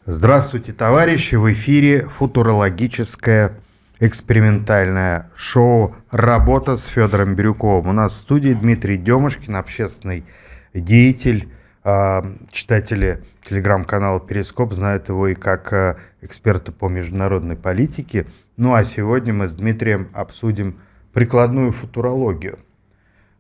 Здравствуйте, товарищи! В эфире футурологическое экспериментальное шоу «Работа с Федором Бирюковым». У нас в студии Дмитрий Демушкин, общественный деятель. Читатели телеграм-канала «Перископ» знают его и как эксперта по международной политике. Ну а сегодня мы с Дмитрием обсудим прикладную футурологию.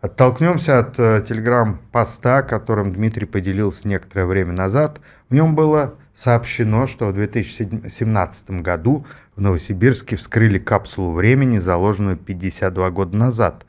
Оттолкнемся от телеграм-поста, которым Дмитрий поделился некоторое время назад. В нем было сообщено, что в 2017 году в Новосибирске вскрыли капсулу времени, заложенную 52 года назад.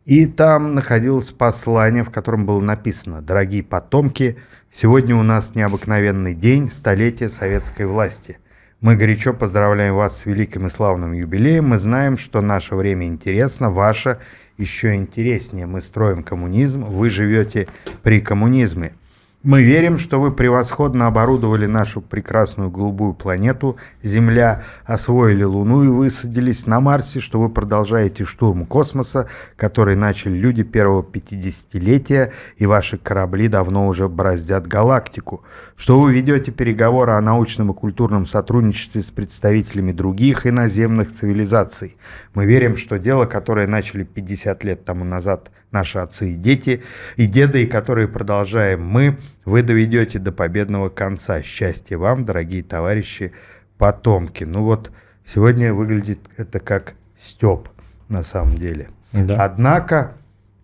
И там находилось послание, в котором было написано: «Дорогие потомки, сегодня у нас необыкновенный день, столетие советской власти. Мы горячо поздравляем вас с великим и славным юбилеем. Мы знаем, что наше время интересно, ваше еще интереснее. Мы строим коммунизм, вы живете при коммунизме. Мы верим, что вы превосходно оборудовали нашу прекрасную голубую планету Земля, освоили Луну и высадились на Марсе, что вы продолжаете штурм космоса, который начали люди первого 50-летия, и ваши корабли давно уже бороздят галактику, что вы ведете переговоры о научном и культурном сотрудничестве с представителями других иноземных цивилизаций. Мы верим, что дело, которое начали 50 лет тому назад наши отцы и дети, и деды, и которые продолжаем мы, вы доведете до победного конца. Счастья вам, дорогие товарищи, потомки». Ну вот, сегодня выглядит это как стёб на самом деле. Да. Однако,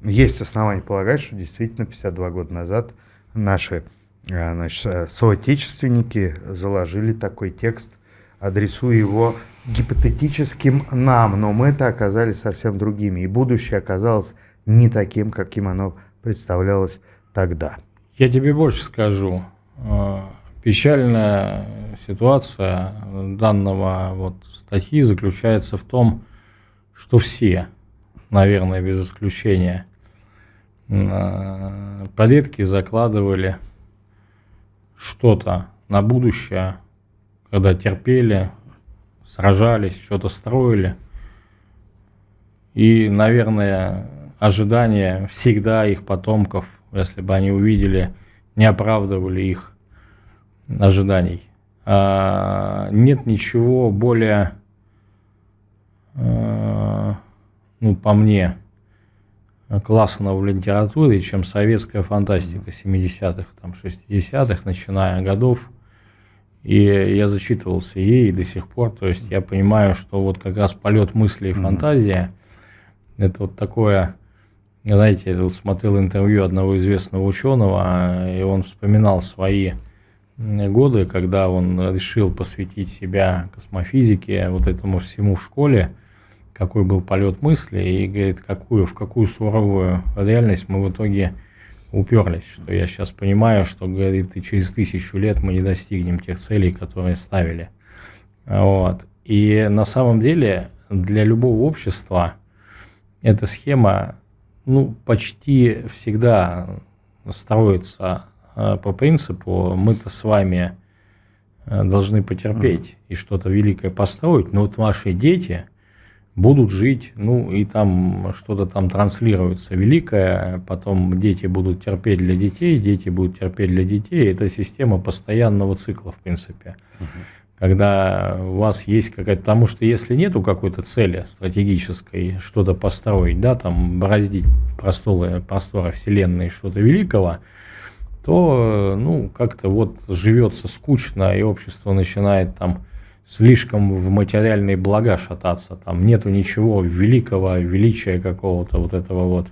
есть основания полагать, что действительно 52 года назад наши соотечественники заложили такой текст, адресуя его гипотетическим нам, но мы-то оказались совсем другими, и будущее оказалось не таким, каким оно представлялось тогда. Я тебе больше скажу. Печальная ситуация данного статьи заключается в том, что все, наверное, без исключения, предки закладывали что-то на будущее, когда терпели, сражались, что-то строили. И, наверное, ожидания всегда их потомков, если бы они увидели, не оправдывали их ожиданий. Нет ничего более, по мне, классного в литературе, чем советская фантастика 70-х, 60-х, начиная годов. И я зачитывался ей и до сих пор. То есть я понимаю, что вот как раз полет мысли и фантазия – это вот такое. Знаете, я смотрел интервью одного известного ученого, и он вспоминал свои годы, когда он решил посвятить себя космофизике, вот этому всему в школе, какой был полет мысли, и говорит, в какую суровую реальность мы в итоге уперлись. Что я сейчас понимаю, что, говорит, и через 1000 лет мы не достигнем тех целей, которые ставили. Вот. И на самом деле для любого общества эта схема почти всегда строится по принципу: мы-то с вами должны потерпеть и что-то великое построить, но вот ваши дети будут жить, и там что-то там транслируется великое, потом дети будут терпеть для детей, дети будут терпеть для детей. Это система постоянного цикла, в принципе. Когда у вас есть какая-то... Потому что если нету какой-то цели стратегической что-то построить, бороздить просторы Вселенной, что-то великого, то, как-то живется скучно, и общество начинает слишком в материальные блага шататься. Там нету ничего великого, величия какого-то вот этого .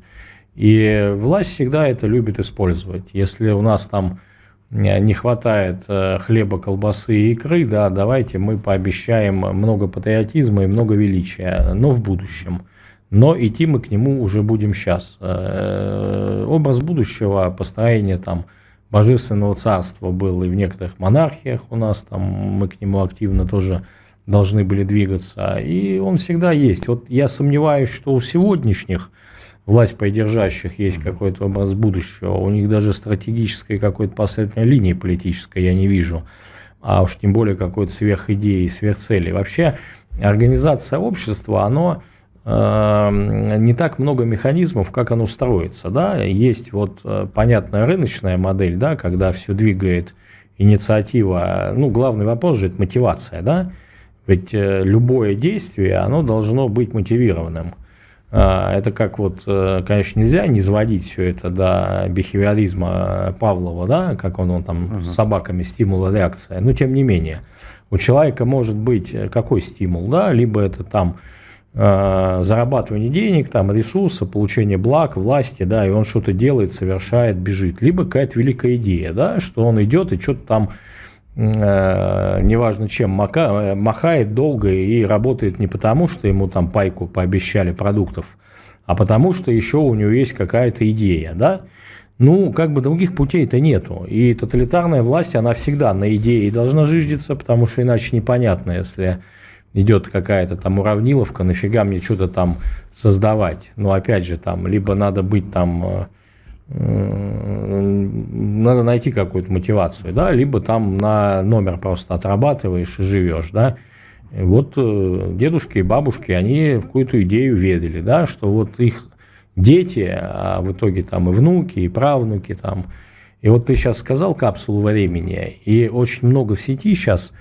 И власть всегда это любит использовать. Если у нас не хватает хлеба, колбасы и икры, давайте мы пообещаем много патриотизма и много величия, но в будущем. Но идти мы к нему уже будем сейчас. Образ будущего, построение божественного царства был и в некоторых монархиях у нас, мы к нему активно тоже должны были двигаться, и он всегда есть. Вот я сомневаюсь, что у сегодняшних власть придержащих есть какой-то образ будущего, у них даже стратегической какой-то последней линии политической я не вижу, а уж тем более какой-то сверхидеи, сверхцели. Вообще организация общества, оно не так много механизмов, как оно строится. Есть понятная рыночная модель, когда все двигает инициатива. Ну, главный вопрос же – это мотивация, да? Ведь любое действие, оно должно быть мотивированным. Это как вот, конечно, нельзя не сводить все это до бихевиоризма Павлова, да, как он там с собаками стимул и реакция, но тем не менее. У человека может быть какой стимул, да, либо это там зарабатывание денег, там, ресурса, получение благ, власти, да, и он что-то делает, совершает, бежит. Либо какая-то великая идея, да, что он идет и что-то там, неважно чем, махает долго и работает не потому, что ему там пайку пообещали продуктов, а потому что еще у него есть какая-то идея, да. Ну, как бы других путей-то нету. И тоталитарная власть, она всегда на идее должна зиждиться, потому что иначе непонятно, если идет какая-то там уравниловка, нафига мне что-то там создавать. Но опять же, там, либо надо быть там, надо найти какую-то мотивацию, да, либо там на номер просто отрабатываешь и живешь, да. И вот дедушки и бабушки, они какую-то идею верили, да, что вот их дети, а в итоге там и внуки, и правнуки там. И вот ты сейчас сказал капсулу времени, и очень много в сети сейчас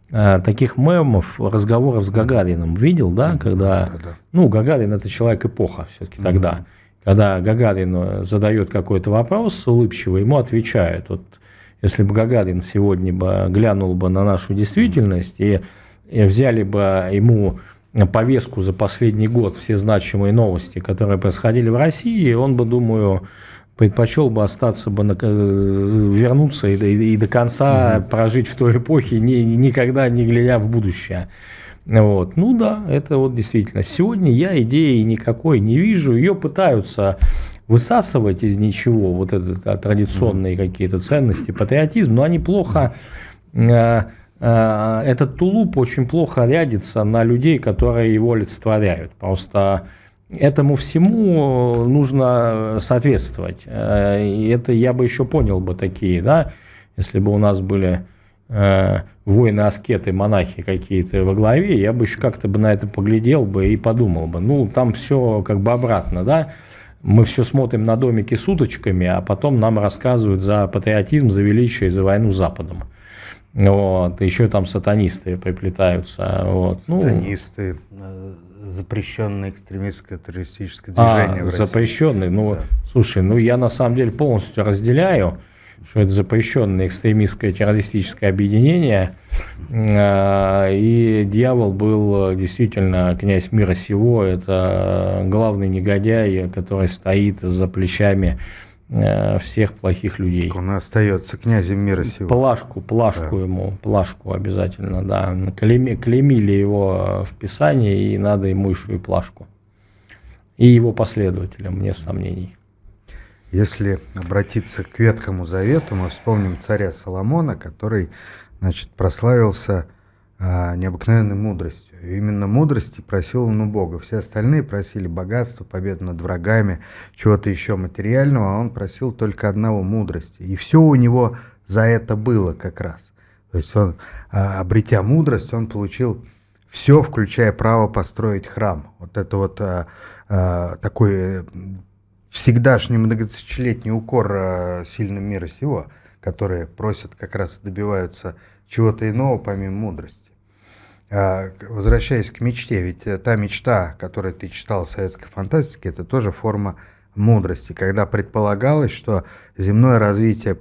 таких мемов, разговоров с Гагарином видел, да, когда, ну, Гагарин – это человек-эпоха все-таки тогда, когда Гагарин задает какой-то вопрос улыбчивый, ему отвечают. Вот если бы Гагарин сегодня бы глянул бы на нашу действительность и взяли бы ему повестку за последний год, все значимые новости, которые происходили в России, он бы, думаю, предпочел бы остаться бы, вернуться и до конца прожить в той эпохе, никогда не глядя в будущее. Вот. Ну да, это вот действительно. Сегодня я идеи никакой не вижу, ее пытаются высасывать из ничего, вот это традиционные какие-то ценности, патриотизм, но они плохо... Этот тулуп очень плохо рядится на людей, которые его олицетворяют. Просто этому всему нужно соответствовать. И это я бы еще понял бы такие, да, если бы у нас были воины-аскеты, монахи какие-то во главе, я бы еще как-то бы на это поглядел бы и подумал бы. Ну, там все как бы обратно, да. Мы все смотрим на домики с уточками, а потом нам рассказывают за патриотизм, за величие и за войну с Западом. Вот, еще там сатанисты приплетаются. Вот. Сатанисты, запрещенное экстремистское террористическое движение в России. Запрещенный, ну, да. Слушай, ну я на самом деле полностью разделяю, что это запрещенное экстремистское террористическое объединение, и дьявол был действительно князь мира сего, это главный негодяй, который стоит за плечами всех плохих людей. Он остается князем мира сего. Плашку да. Ему, плашку обязательно, да. Клеймили его в Писании, и надо ему еще и плашку. И его последователям, вне сомнений. Если обратиться к Ветхому Завету, мы вспомним царя Соломона, который, значит, прославился необыкновенной мудростью. И именно мудрости просил он у Бога. Все остальные просили богатства, победы над врагами, чего-то еще материального, а он просил только одного — мудрости. И все у него за это было как раз. То есть он, обретя мудрость, он получил все, включая право построить храм. Вот это вот такой всегдашний многотысячелетний укор сильным мира сего, которые просят как раз добиваются чего-то иного помимо мудрости. Возвращаясь к мечте, ведь та мечта, которую ты читал в советской фантастике, это тоже форма мудрости, когда предполагалось, что земное развитие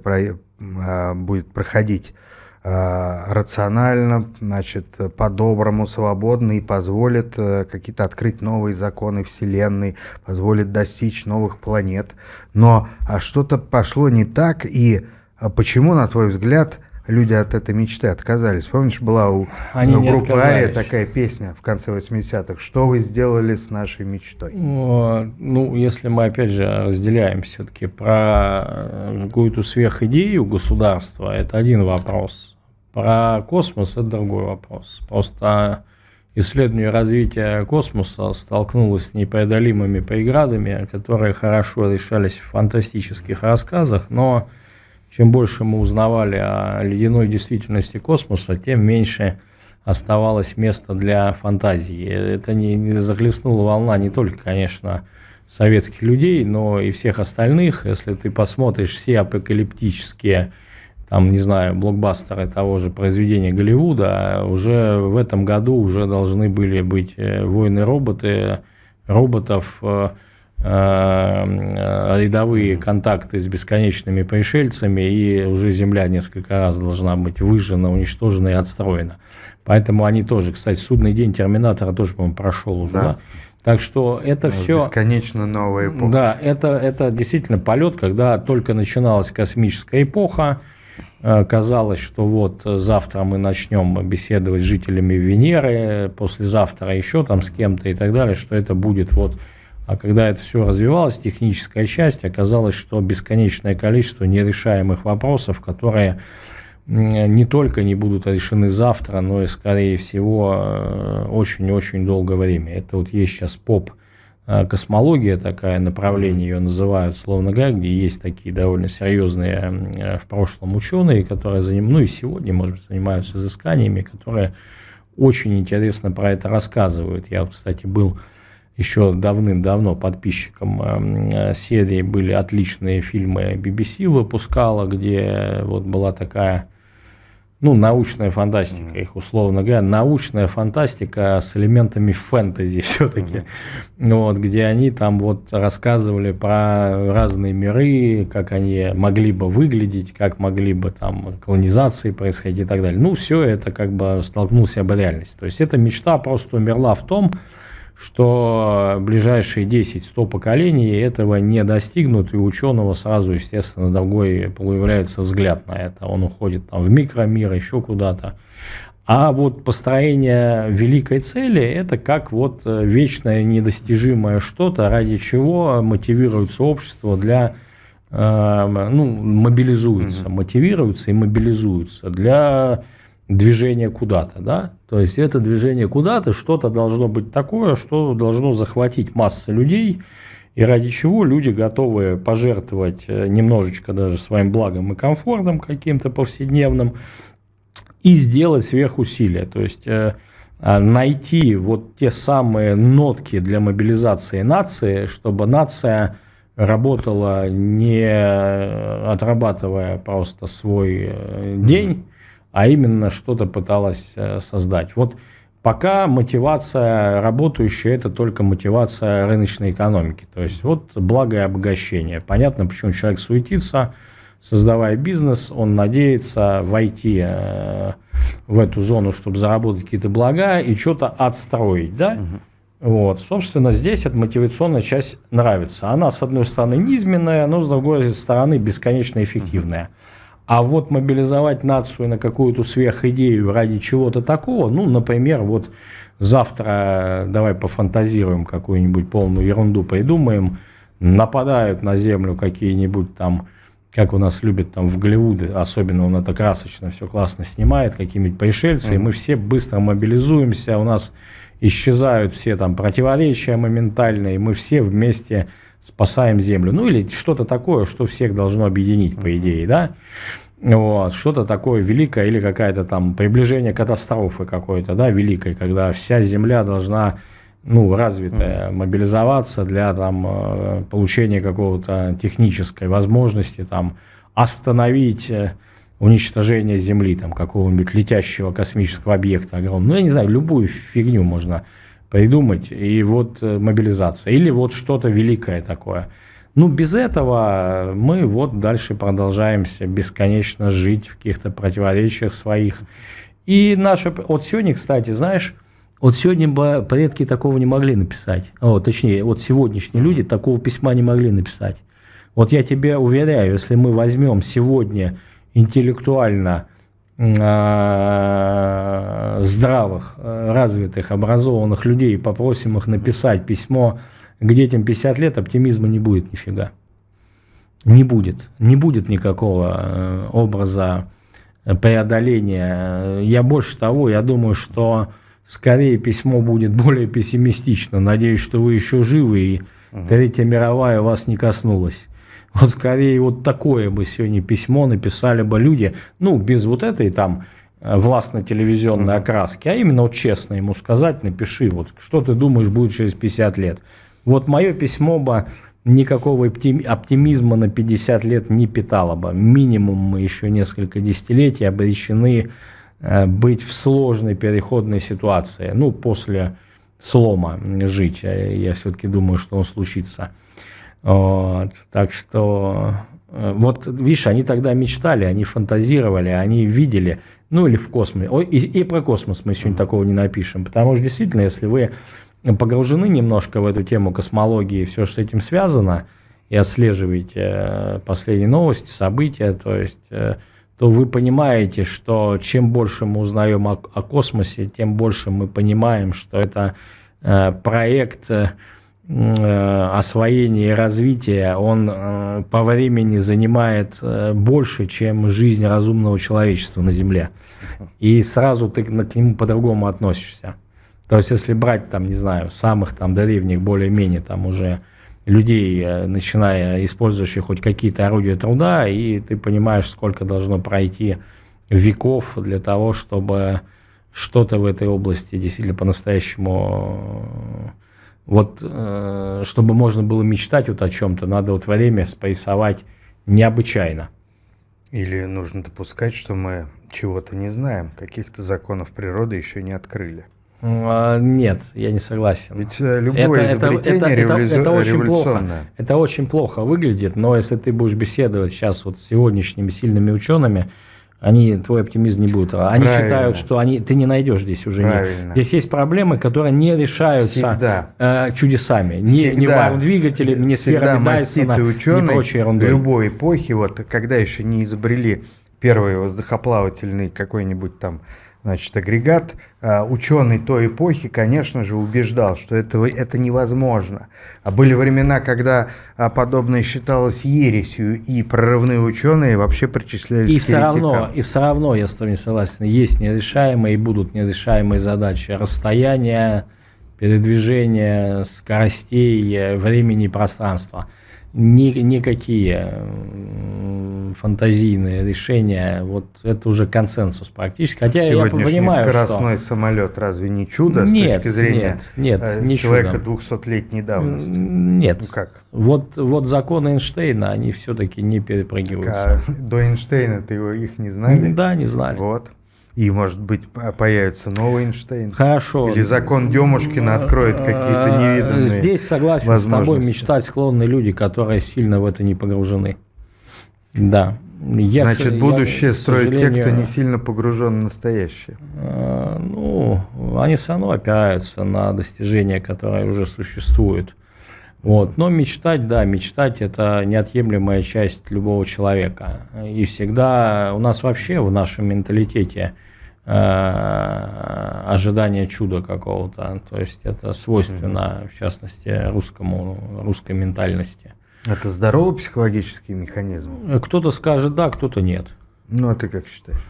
будет проходить рационально, значит, по-доброму, свободно и позволит какие-то открыть новые законы Вселенной, позволит достичь новых планет. Но что-то пошло не так, и почему, на твой взгляд, люди от этой мечты отказались? Помнишь, была у группы Ария такая песня в конце 80-х: «Что вы сделали с нашей мечтой?» Ну, если мы, опять же, разделяем все-таки про какую-то сверхидею государства, это один вопрос. Про космос это другой вопрос. Просто исследование развития космоса столкнулось с непреодолимыми преградами, которые хорошо решались в фантастических рассказах, но чем больше мы узнавали о ледяной действительности космоса, тем меньше оставалось места для фантазии. Это не захлестнула волна не только, конечно, советских людей, но и всех остальных. Если ты посмотришь все апокалиптические там, не знаю, блокбастеры того же произведения Голливуда, уже в этом году уже должны были быть «Войны роботов», рядовые контакты с бесконечными пришельцами, и уже Земля несколько раз должна быть выжжена, уничтожена и отстроена. Поэтому они тоже, кстати, судный день Терминатора тоже, по-моему, прошел уже. Да. Так что это все... Бесконечно новая эпоха. Да, это действительно полет, когда только начиналась космическая эпоха. Казалось, что вот завтра мы начнем беседовать с жителями Венеры, послезавтра еще там с кем-то и так далее, что это будет вот... А когда это все развивалось, техническая часть, оказалось, что бесконечное количество нерешаемых вопросов, которые не только не будут решены завтра, но и, скорее всего, очень-очень долгое время. Это вот есть сейчас поп-космология, такое направление ее называют, словно говоря, где есть такие довольно серьезные в прошлом ученые, которые ну и сегодня, может быть, занимаются изысканиями, которые очень интересно про это рассказывают. Я, кстати, был еще давным-давно подписчиком серии, были отличные фильмы BBC выпускала, где вот была такая, ну, научная фантастика, их условно говоря, научная фантастика с элементами фэнтези все-таки, вот, где они там вот рассказывали про разные миры, как они могли бы выглядеть, как могли бы там колонизации происходить и так далее. Ну, все это как бы столкнулся об реальности. То есть эта мечта просто умерла в том, что ближайшие 10-100 поколений этого не достигнут, и у ученого сразу, естественно, другой появляется взгляд на это. Он уходит там в микромир, еще куда-то. А вот построение великой цели – это как вот вечное недостижимое что-то, ради чего мотивируется общество для, мобилизуется, мотивируется и мобилизуется для движение куда-то, да, то есть это движение куда-то, что-то должно быть такое, что должно захватить массы людей, и ради чего люди готовы пожертвовать немножечко даже своим благом и комфортом каким-то повседневным и сделать сверхусилия, то есть найти вот те самые нотки для мобилизации нации, чтобы нация работала, не отрабатывая просто свой день, а именно что-то пыталась создать. Вот пока мотивация работающая – это только мотивация рыночной экономики. То есть вот благо и обогащение. Понятно, почему человек суетится, создавая бизнес, он надеется войти в эту зону, чтобы заработать какие-то блага и что-то отстроить, да? Вот, собственно, здесь эта мотивационная часть нравится. Она, с одной стороны, низменная, но, с другой стороны, бесконечно эффективная. А вот мобилизовать нацию на какую-то сверхидею ради чего-то такого, ну, например, вот завтра давай пофантазируем, какую-нибудь полную ерунду придумаем, нападают на Землю какие-нибудь там, как у нас любят там в Голливуде, особенно он это красочно, все классно снимает, какие-нибудь пришельцы, и мы все быстро мобилизуемся, у нас исчезают все там противоречия моментальные, и мы все вместе спасаем Землю. Ну, или что-то такое, что всех должно объединить, по идее, да? Вот, что-то такое великое или какая-то там приближение катастрофы какой-то, да, великой, когда вся Земля должна, ну, развитая, мобилизоваться для там получения какого-то технической возможности, там, остановить уничтожение Земли, там, какого-нибудь летящего космического объекта огромного. Ну, я не знаю, любую фигню можно придумать, и вот мобилизация, или вот что-то великое такое. Ну, без этого мы вот дальше продолжаемся бесконечно жить в каких-то противоречиях своих. И наши... Вот сегодня, кстати, знаешь, вот сегодня бы предки такого не могли написать. Точнее, вот сегодняшние люди такого письма не могли написать. Вот я тебе уверяю, если мы возьмем сегодня интеллектуально здравых, развитых, образованных людей и попросим их написать письмо к детям 50 лет, оптимизма не будет нифига. Не будет. Не будет никакого образа преодоления. Я больше того, я думаю, что скорее письмо будет более пессимистично. Надеюсь, что вы еще живы и Третья мировая вас не коснулась. Вот скорее вот такое бы сегодня письмо написали бы люди, ну, без вот этой там властно-телевизионной окраски, а именно вот честно ему сказать, напиши, вот что ты думаешь будет через 50 лет. Вот мое письмо бы никакого оптимизма на 50 лет не питало бы. Минимум мы еще несколько десятилетий обречены быть в сложной переходной ситуации. Ну, после слома жить. Я все-таки думаю, что он случится. Вот. Так что, вот видишь, они тогда мечтали, они фантазировали, они видели, ну или в космосе. И про космос мы сегодня такого не напишем, потому что действительно, если вы погружены немножко в эту тему космологии, все, что с этим связано, и отслеживаете последние новости, события, то есть, то вы понимаете, что чем больше мы узнаем о космосе, тем больше мы понимаем, что это проект освоения и развития, он по времени занимает больше, чем жизнь разумного человечества на Земле. И сразу ты к нему по-другому относишься. То есть, если брать, там, не знаю, самых там древних, более-менее там уже людей, начиная использующих хоть какие-то орудия труда, и ты понимаешь, сколько должно пройти веков для того, чтобы что-то в этой области действительно по-настоящему... Вот, чтобы можно было мечтать вот о чем-то, надо вот время спрессовать необычайно. Или нужно допускать, что мы чего-то не знаем, каких-то законов природы еще не открыли. Нет, я не согласен. Ведь любое изобретение революционное. Это очень плохо выглядит, но если ты будешь беседовать сейчас вот с сегодняшними сильными учеными, твой оптимизм не будет. Они Правильно. считают, что ты не найдешь здесь уже. Здесь есть проблемы, которые не решаются чудесами. Не варп-двигателями, не сферами Дайсона, не прочей ерундой. Любой эпохи, вот когда еще не изобрели первый воздухоплавательный какой-нибудь там, значит, агрегат, ученый той эпохи, конечно же, убеждал, что это невозможно. А были времена, когда подобное считалось ересью, и прорывные ученые вообще причислялись к еретикам. И все равно, я с тобой не согласен, есть нерешаемые и будут нерешаемые задачи. Расстояние, передвижение, скоростей, времени и пространства. Никакие фантазийные решения, вот это уже консенсус практически. Хотя сегодняшний я понимаю, скоростной самолет разве не чудо с точки зрения не человека чудо. 200-летней давности? Нет. Ну как? Вот законы Эйнштейна, они все-таки не перепрыгиваются. До Эйнштейна-то их не знали? Да, не знали. Вот. И, может быть, появится новый Эйнштейн. Хорошо. Или закон Демушкина откроет какие-то невиданные Здесь согласен с тобой, мечтать склонны люди, которые сильно в это не погружены. Да. Значит, будущее строят те, кто не сильно погружен в настоящее. Ну, они все равно опираются на достижения, которые уже существуют. Вот. Но мечтать, да, мечтать – это неотъемлемая часть любого человека. И всегда у нас вообще в нашем менталитете ожидание чуда какого-то. То есть это свойственно, в частности, русской ментальности. Это здоровый психологический механизм? Кто-то скажет да, кто-то нет. Ну, а ты как считаешь?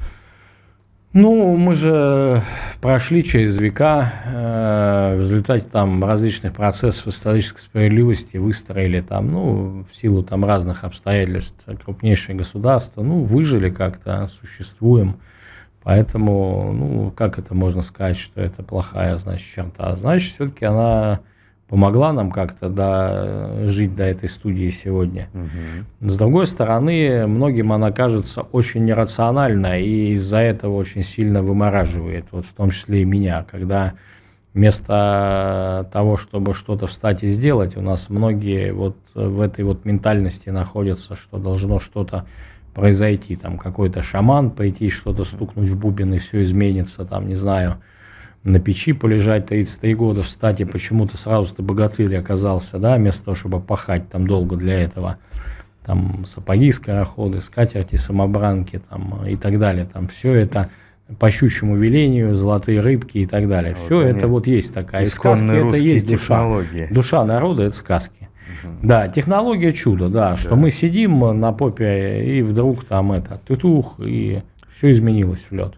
Ну, мы же прошли через века, в результате там различных процессов исторической справедливости выстроили там, ну, в силу там разных обстоятельств крупнейшие государства, ну, выжили как-то, существуем. Поэтому, ну, как это можно сказать, что это плохая, значит, черта? Значит, все-таки она помогла нам как-то жить до этой студии сегодня. Угу. С другой стороны, многим она кажется очень нерациональной и из-за этого очень сильно вымораживает, вот в том числе и меня, когда вместо того, чтобы что-то встать и сделать, у нас многие вот в этой вот ментальности находятся, что должно что-то произойти, там какой-то шаман пойти, что-то стукнуть в бубен и все изменится, там, не знаю, на печи полежать 33 года, встать, и почему-то сразу ты богатырь оказался, да, вместо того, чтобы пахать там долго для этого, там сапоги, скороходы, скатерти, самобранки там, и так далее, там все это по щучьему велению, золотые рыбки и так далее. Все это вот есть такая. И сказки, это есть душа. Душа народа – это сказки. Да, технология чудо, да, что мы сидим на попе, и вдруг там тутух, и все изменилось в лед.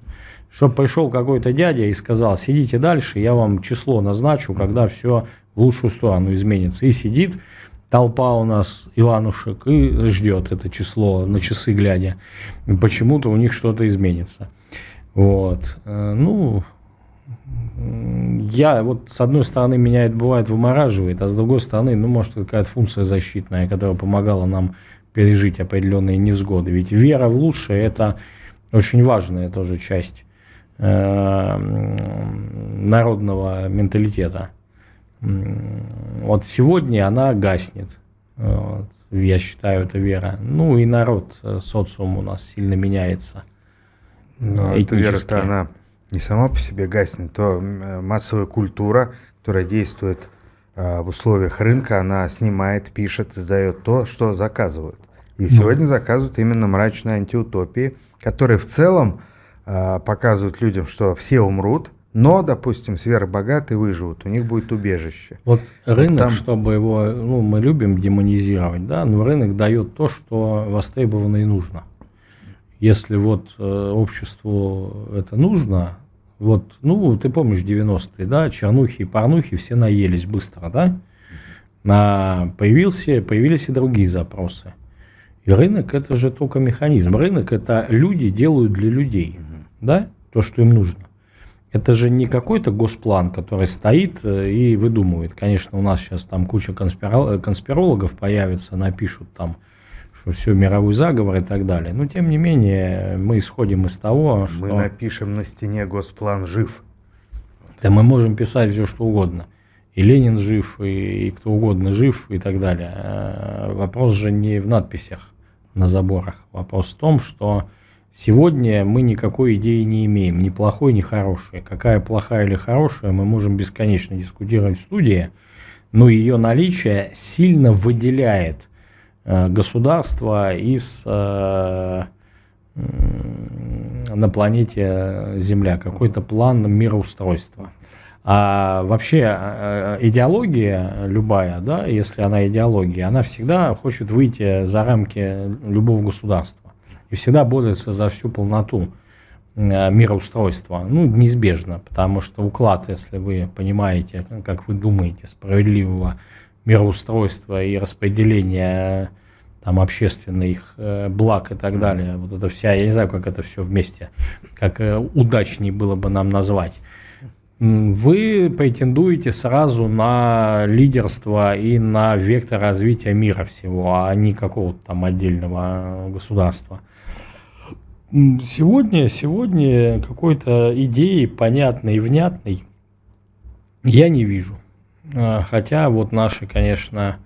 Чтобы пришел какой-то дядя и сказал, сидите дальше, я вам число назначу, когда все в лучшую сторону изменится. И сидит толпа у нас Иванушек и ждет это число, на часы глядя. Почему-то у них что-то изменится. Вот. Ну, я вот с одной стороны меня это бывает вымораживает, а с другой стороны, ну, может, это какая-то функция защитная, которая помогала нам пережить определенные невзгоды. Ведь вера в лучшее – это очень важная тоже часть народного менталитета. Вот сегодня она гаснет. Вот, я считаю, это вера. Ну и народ, социум у нас сильно меняется. Но эта вера-то она не сама по себе гаснет, то массовая культура, которая действует в условиях рынка, она снимает, пишет, издает то, что заказывают. И сегодня заказывают именно мрачные антиутопии, которые в целом показывают людям, что все умрут, но, допустим, сверхбогатые выживут, у них будет убежище. Вот рынок, там... чтобы его, ну, мы любим демонизировать, да, но рынок дает то, что востребовано и нужно. Если вот обществу это нужно, вот, ну, ты помнишь 90-е, да, чернухи и порнухи все наелись быстро, да, появились и другие запросы. И рынок – это же только механизм. Рынок – это люди делают для людей, да, то, что им нужно. Это же не какой-то госплан, который стоит и выдумывает. Конечно, у нас сейчас там куча конспирологов появится, напишут там, что все мировой заговор и так далее. Но, тем не менее, мы исходим из того, что... Мы напишем на стене «Госплан жив». Да мы можем писать все, что угодно. И Ленин жив, и кто угодно жив, и так далее. Вопрос же не в надписях на заборах. Вопрос в том, что сегодня мы никакой идеи не имеем, ни плохой, ни хорошей. Какая плохая или хорошая, мы можем бесконечно дискутировать в студии, но ее наличие сильно выделяет государство на планете Земля, какой-то план мироустройства. А вообще идеология любая, да, если она идеология, она всегда хочет выйти за рамки любого государства и всегда борется за всю полноту мироустройства. Ну, неизбежно, потому что уклад, если вы понимаете, как вы думаете, справедливого мироустройства и распределения там общественных благ и так далее, вот это вся, я не знаю, как это все вместе, как удачнее было бы нам назвать, вы претендуете сразу на лидерство и на вектор развития мира всего, а не какого-то там отдельного государства. Сегодня какой-то идеи понятной и внятной я не вижу. Хотя вот наши, конечно,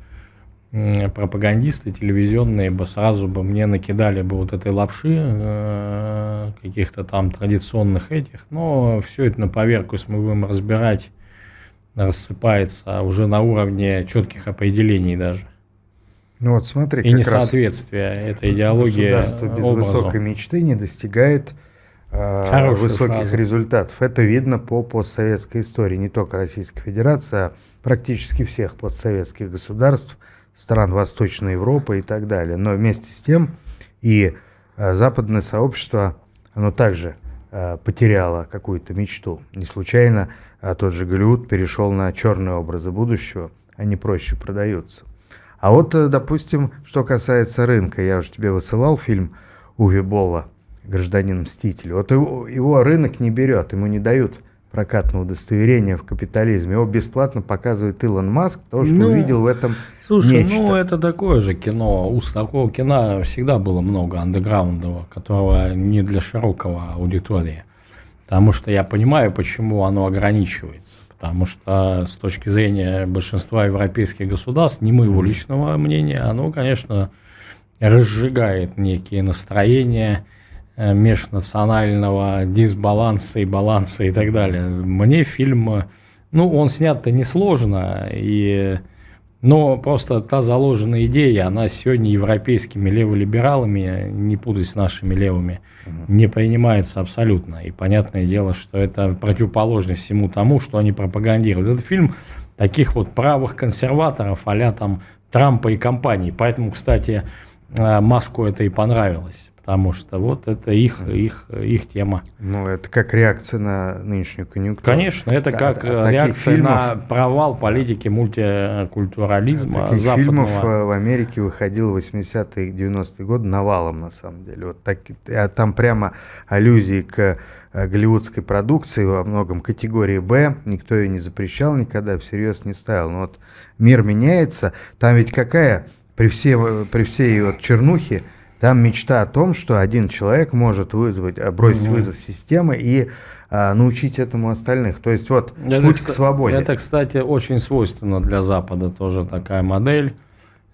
пропагандисты телевизионные бы сразу бы мне накидали бы вот этой лапши, каких-то там традиционных этих, но все это на поверку, если мы будем разбирать, рассыпается уже на уровне четких определений даже. Ну вот смотри, и несоответствие этой идеологии государство без образу. Высокой мечты не достигает высоких фраза. Результатов. Это видно по постсоветской истории, не только Российской Федерации, а практически всех постсоветских государств, стран Восточной Европы и так далее. Но вместе с тем и западное сообщество, оно также потеряло какую-то мечту. Не случайно тот же Голливуд перешел на черные образы будущего, они проще продаются. А вот, допустим, что касается рынка, я уже тебе высылал фильм Уве Болла «Гражданин Мститель». Вот его рынок не берет, ему не дают прокатное удостоверение в капитализме. Его бесплатно показывает Илон Маск, потому что увидел в этом нечто. Ну это такое же кино. У такого кино всегда было много андеграундового, которого не для широкого аудитории. Потому что я понимаю, почему оно ограничивается. Потому что с точки зрения большинства европейских государств, не моего личного мнения, оно, конечно, разжигает некие настроения межнационального дисбаланса и баланса и так далее. Мне фильм, ну, он снят-то несложно, но просто та заложенная идея, она сегодня европейскими леволибералами, не путать с нашими левыми, не принимается абсолютно. И понятное дело, что это противоположно всему тому, что они пропагандируют. Этот фильм таких вот правых консерваторов а-ля там Трампа и компании. Поэтому, кстати, Маску это и понравилось. потому что вот это их тема. Ну, это как реакция на нынешнюю конъюнктуру. Конечно, это как реакция на провал политики мультикультурализма таких западного. фильмов в Америке выходило в 80-е и 90-е годы навалом, на самом деле. Вот так, там прямо аллюзии к голливудской продукции, во многом категории «Б». Никто ее не запрещал никогда, всерьез не ставил. Но вот мир меняется. Там ведь какая, при всей вот чернухе, там мечта о том, что один человек может бросить вызов системы и научить этому остальных. То есть вот путь к свободе. Это, кстати, очень свойственно для Запада тоже такая модель.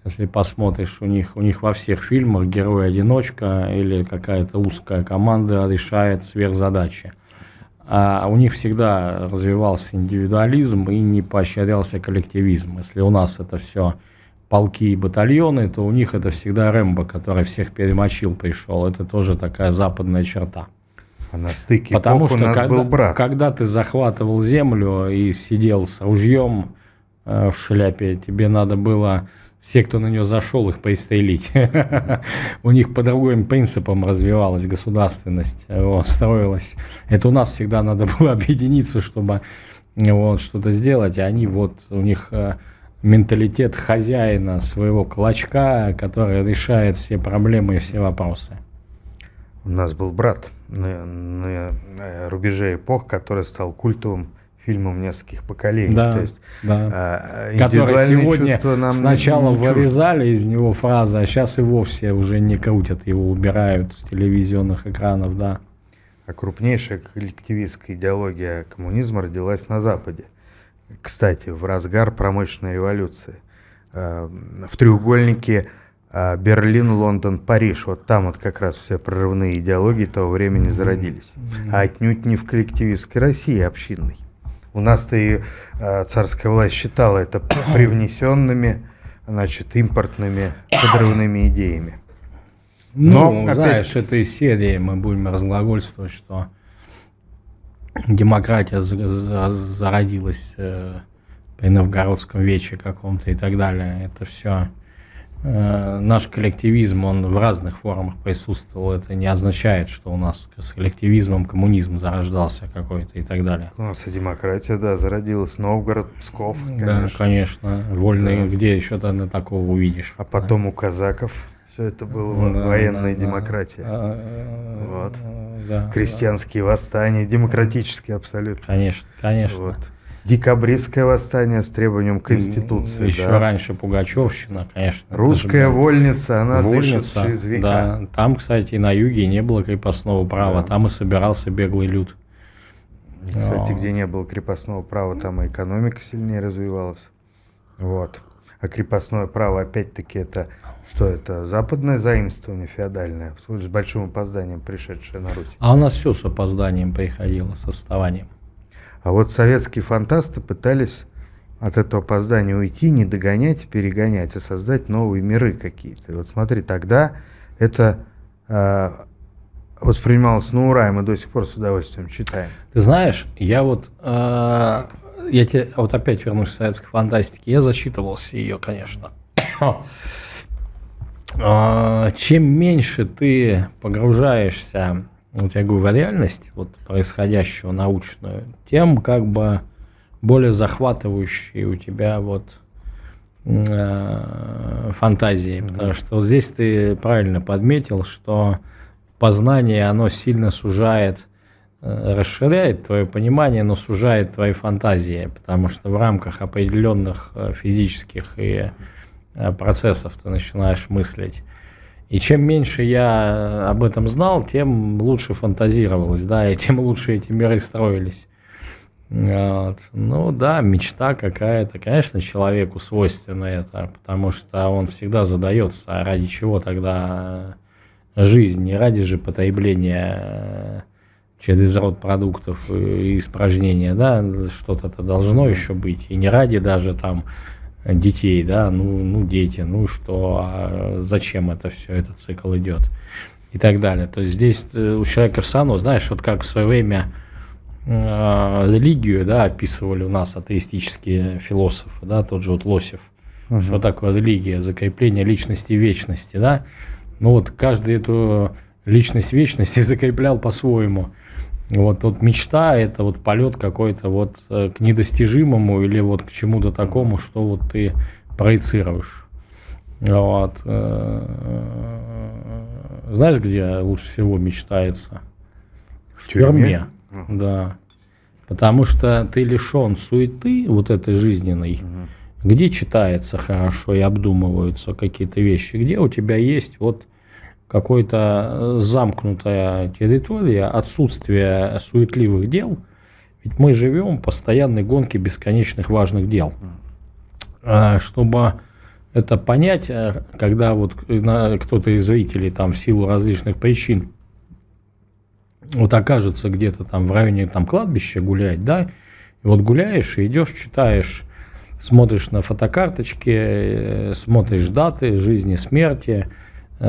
Если посмотришь, у них во всех фильмах герой-одиночка или какая-то узкая команда решает сверхзадачи. А у них всегда развивался индивидуализм и не поощрялся коллективизм. Если у нас это все полки и батальоны, то у них это всегда Рэмбо, который всех перемочил, пришел. Это тоже такая западная черта. А на стыке Потому эпох что у нас был брат. когда ты захватывал землю и сидел с ружьем в шляпе, тебе надо было все, кто на нее зашел, их пристрелить. У них по другим принципам развивалась государственность, строилась. Это у нас всегда надо было объединиться, чтобы что-то сделать, а они у них менталитет хозяина своего клочка, который решает все проблемы и все вопросы. У нас был брат на рубеже эпох, который стал культовым фильмом нескольких поколений. Да, то есть, который сегодня нам сначала не вырезали из него фразы, а сейчас и вовсе уже не крутят, его убирают с телевизионных экранов, да. А крупнейшая коллективистская идеология коммунизма родилась на Западе. Кстати, в разгар промышленной революции. В треугольнике Берлин, Лондон, Париж. Вот там вот как раз все прорывные идеологии того времени зародились. А отнюдь не в коллективистской России общинной. У нас-то и царская власть считала это привнесенными, импортными подрывными идеями. Но, знаешь, это из серии мы будем разглагольствовать, что демократия зародилась при Новгородском вече каком-то и так далее. Это все наш коллективизм, он в разных формах присутствовал. Это не означает, что у нас с коллективизмом коммунизм зарождался какой-то и так далее. У нас и демократия, зародилась. Новгород, Псков, конечно. Да, конечно. Вольные, где еще-то на такого увидишь. А потом у казаков все это было военная демократия. Вот. Да, крестьянские восстания, демократические абсолютно. Конечно, конечно. Вот. Декабристское восстание с требованием Конституции. Еще раньше Пугачевщина, конечно. Русская вольница, она дышит через века. Да. Там, кстати, на юге не было крепостного права, там и собирался беглый люд. Кстати, где не было крепостного права, там и экономика сильнее развивалась. Вот. А крепостное право, опять-таки, это что? Это западное заимствование феодальное, с большим опозданием пришедшее на Русь. А у нас все с опозданием приходило, с отставанием. А вот советские фантасты пытались от этого опоздания уйти, не догонять, перегонять, а создать новые миры какие-то. И вот смотри, тогда это воспринималось на ура, и мы до сих пор с удовольствием читаем. Ты знаешь, я тебе опять вернусь к советской фантастике, я зачитывался ее, конечно. Чем меньше ты погружаешься, я говорю, в реальность происходящего научную, тем более захватывающие у тебя фантазии. Потому что здесь ты правильно подметил, что познание, оно сильно сужает, расширяет твое понимание, но сужает твои фантазии, потому что в рамках определенных физических и процессов ты начинаешь мыслить. И чем меньше я об этом знал, тем лучше фантазировалось, и тем лучше эти миры строились. Ну да, мечта какая-то, конечно, человеку свойственно это, потому что он всегда задается, а ради чего тогда жизнь, не ради же потребления через род продуктов и испражнения, что-то-то должно еще быть, и не ради даже детей, дети, что, а зачем это все, этот цикл идет и так далее. То есть здесь у человека все равно, знаешь, как в свое время религию, описывали у нас атеистические философы, тот же Лосев, что такое религия, закрепление личности и вечности, каждый эту личность вечности закреплял по-своему. Вот мечта – это вот полет какой-то вот к недостижимому или вот к чему-то такому, что вот ты проецируешь. Вот. Знаешь, где лучше всего мечтается? В тюрьме. Да. Потому что ты лишен суеты вот этой жизненной, где читается хорошо и обдумываются какие-то вещи, где у тебя есть вот какая-то замкнутая территория, отсутствие суетливых дел. Ведь мы живем в постоянной гонке бесконечных важных дел. Чтобы это понять, когда вот кто-то из зрителей там в силу различных причин вот окажется где-то там в районе там кладбища гулять, да, и вот гуляешь и идешь, читаешь, смотришь на фотокарточки, смотришь даты жизни, смерти,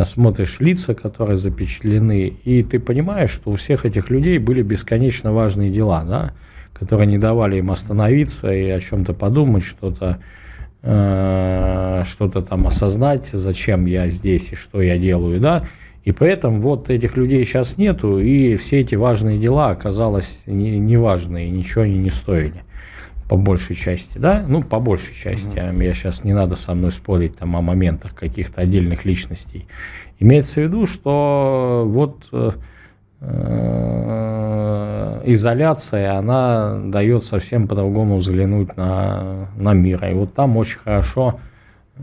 смотришь лица, которые запечатлены, и ты понимаешь, что у всех этих людей были бесконечно важные дела, да, которые не давали им остановиться и о чем-то подумать, что-то там осознать, зачем я здесь и что я делаю, да. И поэтому вот этих людей сейчас нету, и все эти важные дела оказалось неважные, ничего они не стоили, по большей части, да, ну, по большей части, я сейчас не надо со мной спорить там о моментах каких-то отдельных личностей. Имеется в виду, что вот изоляция, она дает совсем по-другому взглянуть на мир, и вот там очень хорошо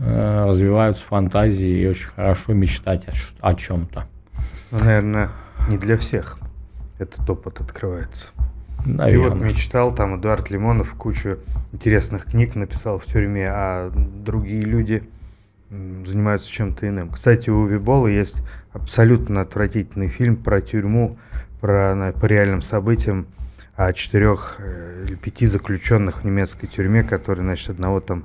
развиваются фантазии и очень хорошо мечтать о чем-то. Ну, наверное, не для всех этот опыт открывается. Наверное. Ты вот мечтал, там Эдуард Лимонов кучу интересных книг написал в тюрьме, а другие люди занимаются чем-то иным. Кстати, у Уве Болла есть абсолютно отвратительный фильм про тюрьму, по реальным событиям о 4 или 5 заключенных в немецкой тюрьме, которые, значит, одного там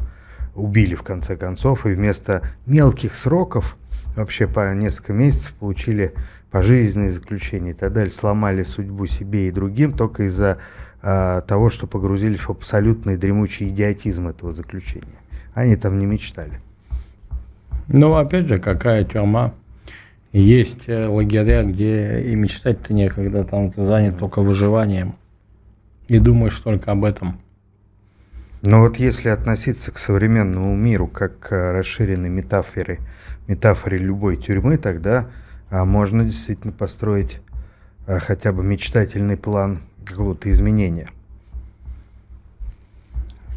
убили в конце концов, и вместо мелких сроков вообще по несколько месяцев получили пожизненные заключения и так далее, сломали судьбу себе и другим только из-за того, что погрузились в абсолютный дремучий идиотизм этого заключения. Они там не мечтали. Ну, опять же, какая тюрьма? Есть лагеря, где и мечтать-то некогда, там ты занят только выживанием и думаешь только об этом. Но вот если относиться к современному миру как к расширенной метафоре любой тюрьмы, тогда можно действительно построить хотя бы мечтательный план какого-то изменения.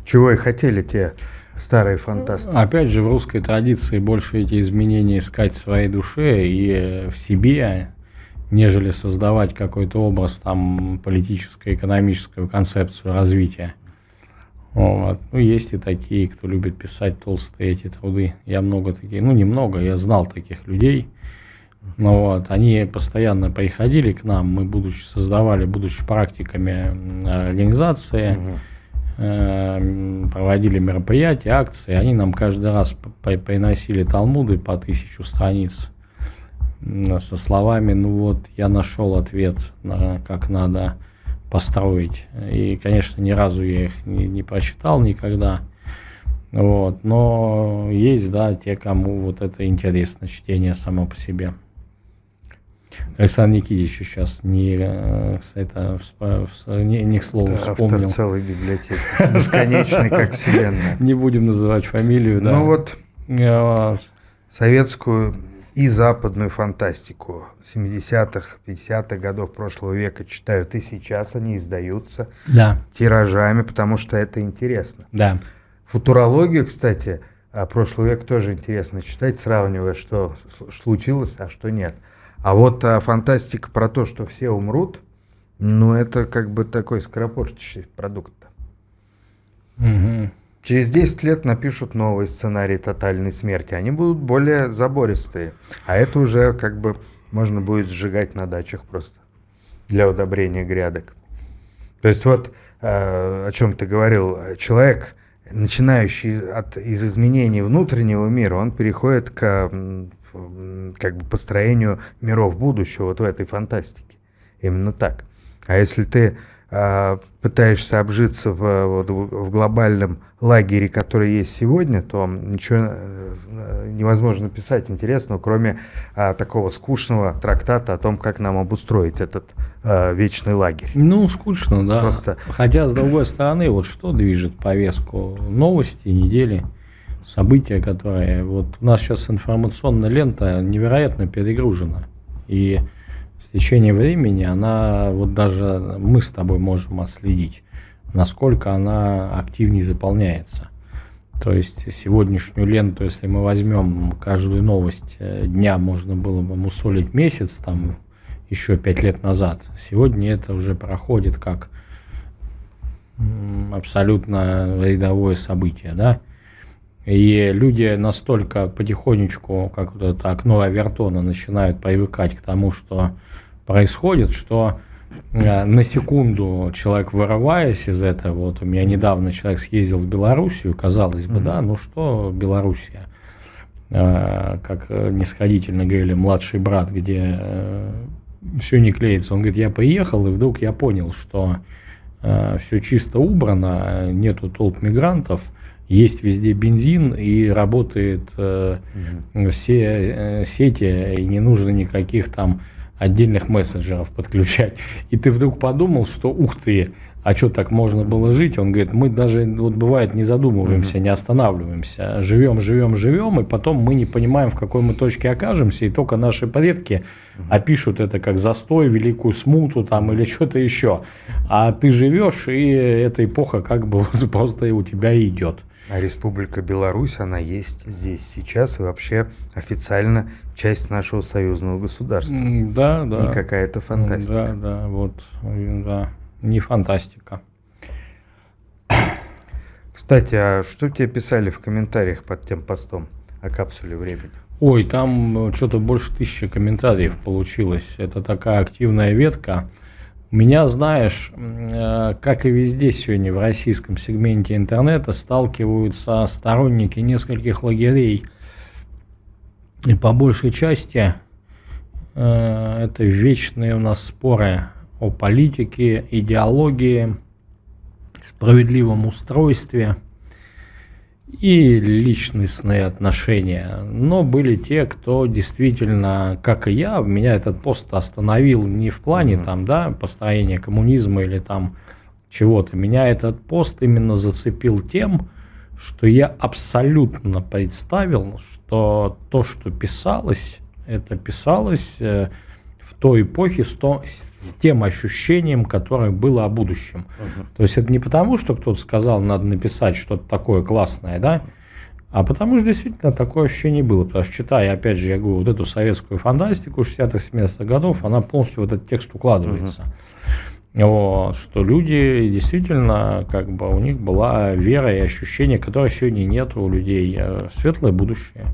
Чего и хотели те старые фантасты. Опять же, в русской традиции больше эти изменения искать в своей душе и в себе, нежели создавать какой-то образ там политическо-экономическую концепцию развития. Вот. Ну, есть и такие, кто любит писать толстые эти труды. Я много таких, ну, немного, я знал таких людей. Ну, вот. Они постоянно приходили к нам, мы, будучи практиками организации, проводили мероприятия, акции. Они нам каждый раз приносили талмуды по 1000 страниц со словами: ну вот, я нашел ответ, как надо построить. И, конечно, ни разу я их не прочитал никогда. Вот. Но есть, да, те, кому вот это интересно, чтение само по себе. Александр Никитич сейчас не к слову вспомнил. Автор целой библиотеки. Бесконечный, как вселенная. Не будем называть фамилию, да. Ну вот, советскую и западную фантастику 70-х, 50-х годов прошлого века читают, и сейчас они издаются тиражами, потому что это интересно. Да. Футурологию, кстати, прошлый век тоже интересно читать, сравнивая, что случилось, а что нет. А вот фантастика про то, что все умрут, ну это как бы такой скоропортящий продукт-то. Угу. Через 10 лет напишут новый сценарий тотальной смерти. Они будут более забористые. А это уже как бы можно будет сжигать на дачах просто для удобрения грядок. То есть вот о чем ты говорил. Человек, начинающий из изменений внутреннего мира, он переходит к как бы построению миров будущего вот в этой фантастике. Именно так. А если ты пытаешься обжиться в глобальном лагере, который есть сегодня, то ничего невозможно писать интересного, кроме такого скучного трактата о том, как нам обустроить этот вечный лагерь. Ну, скучно, да. Просто... Хотя, с другой стороны, вот что движет повестку? Новости недели, события, которые... Вот у нас сейчас информационная лента невероятно перегружена. И с течением времени она, вот даже мы с тобой можем отследить, насколько она активнее заполняется. То есть сегодняшнюю ленту, если мы возьмем каждую новость дня, можно было бы мусолить месяц, там еще 5 лет назад. Сегодня это уже проходит как абсолютно рядовое событие, да? И люди настолько потихонечку, как вот это окно Авертона, начинают привыкать к тому, что происходит, что на секунду человек, вырываясь из этого, вот у меня недавно человек съездил в Белоруссию, казалось бы, да, ну что Белоруссия, как нисходительно говорили, младший брат, где все не клеится. Он говорит, я приехал, и вдруг я понял, что все чисто убрано, нету толп мигрантов, есть везде бензин и работает все сети, и не нужно никаких там отдельных мессенджеров подключать. И ты вдруг подумал, что ух ты, а что так можно было жить? Он говорит, мы даже, вот бывает, не задумываемся, не останавливаемся, живем, и потом мы не понимаем, в какой мы точке окажемся, и только наши предки опишут это как застой, великую смуту там или что-то еще. А ты живешь, и эта эпоха как бы вот просто у тебя идет. А Республика Беларусь, она есть здесь сейчас и вообще официально часть нашего союзного государства. Да, да. Не какая-то фантастика. Да, вот, да, не фантастика. Кстати, а что тебе писали в комментариях под тем постом о капсуле времени? Ой, там что-то больше 1000 комментариев получилось. Это такая активная ветка. У меня, знаешь, как и везде сегодня в российском сегменте интернета, сталкиваются сторонники нескольких лагерей. И по большей части это вечные у нас споры о политике, идеологии, справедливом устройстве и личностные отношения. Но были те, кто действительно, как и я, меня этот пост остановил не в плане там, да, построения коммунизма или там чего-то. Меня этот пост именно зацепил тем, что я абсолютно представил, что то, что писалось, это писалось в той эпохе с тем ощущением, которое было о будущем. То есть это не потому, что кто-то сказал, надо написать что-то такое классное, да, а потому что действительно такое ощущение было. Потому что, читая, опять же, я говорю, вот эту советскую фантастику 60-70-х годов, она полностью в этот текст укладывается. Вот, что люди действительно, как бы у них была вера и ощущение, которое сегодня нет у людей, светлое будущее.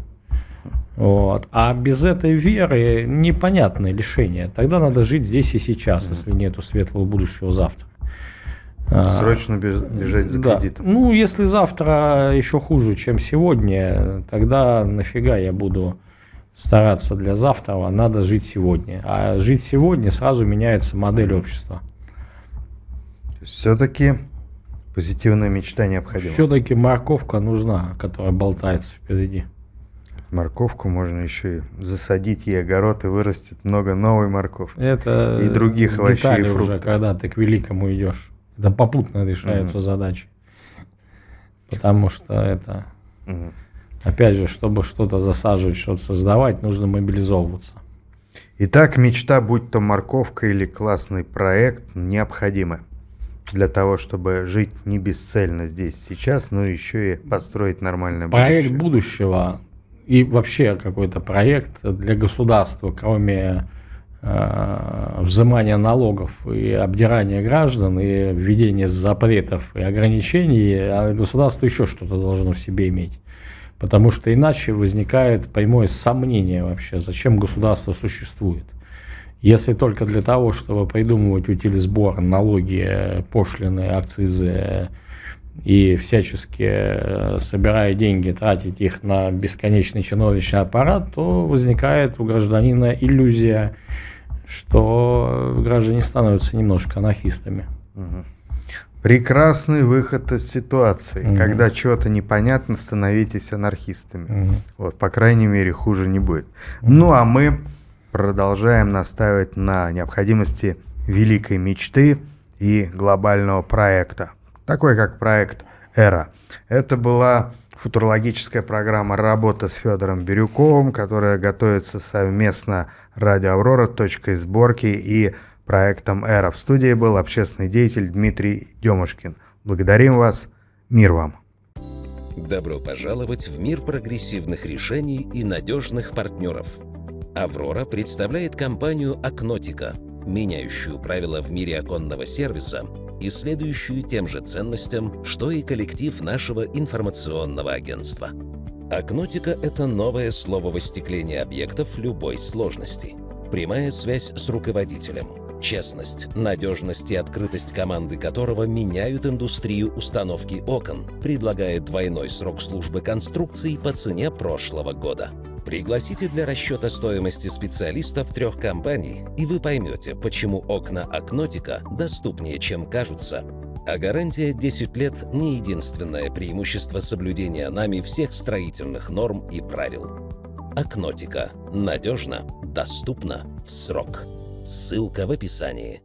Вот. А без этой веры непонятное решение. Тогда надо жить здесь и сейчас, если нету светлого будущего завтра. Срочно бежать за кредитом. Ну, если завтра еще хуже, чем сегодня, тогда нафига я буду стараться для завтра, надо жить сегодня. А жить сегодня сразу меняется модель общества. Все-таки позитивная мечта необходима. Все-таки морковка нужна, которая болтается впереди. Морковку можно еще и засадить, ей огород, и вырастет много новой морковки. Это и других овощей и фруктов. Уже, когда ты к великому идешь. Это попутно решаются задачи. Потому что это, опять же, чтобы что-то засаживать, что-то создавать, нужно мобилизовываться. Итак, мечта, будь то морковка или классный проект, необходима для того, чтобы жить не бесцельно здесь сейчас, но еще и построить нормальное будущее. Проект будущего и вообще какой-то проект для государства, кроме взимания налогов и обдирания граждан, и введения запретов и ограничений, государство еще что-то должно в себе иметь. Потому что иначе возникает прямое сомнение вообще, зачем государство существует. Если только для того, чтобы придумывать утилизбор, налоги, пошлины, акцизы и всячески, собирая деньги, тратить их на бесконечный чиновничий аппарат, то возникает у гражданина иллюзия, что граждане становятся немножко анархистами. Прекрасный выход из ситуации. Мгм. Когда что-то непонятно, становитесь анархистами. Мгм. Вот, по крайней мере, хуже не будет. Мгм. Ну, а мы продолжаем настаивать на необходимости великой мечты и глобального проекта, такой как проект «Эра». Это была футурологическая программа «Работа с Федором Бирюковым», которая готовится совместно радио «Аврора», точкой сборки и проектом «Эра». В студии был общественный деятель Дмитрий Демушкин. Благодарим вас. Мир вам. Добро пожаловать в мир прогрессивных решений и надежных партнеров. «Аврора» представляет компанию «Акнотика», меняющую правила в мире оконного сервиса и следующую тем же ценностям, что и коллектив нашего информационного агентства. «Акнотика» — это новое слово в остеклении объектов любой сложности. Прямая связь с руководителем. Честность, надежность и открытость команды которого меняют индустрию установки окон, предлагает двойной срок службы конструкций по цене прошлого года. Пригласите для расчета стоимости специалистов 3 компаний, и вы поймете, почему окна Акнотика доступнее, чем кажутся. А гарантия 10 лет – не единственное преимущество соблюдения нами всех строительных норм и правил. Акнотика. Надежно, доступно, в срок. Ссылка в описании.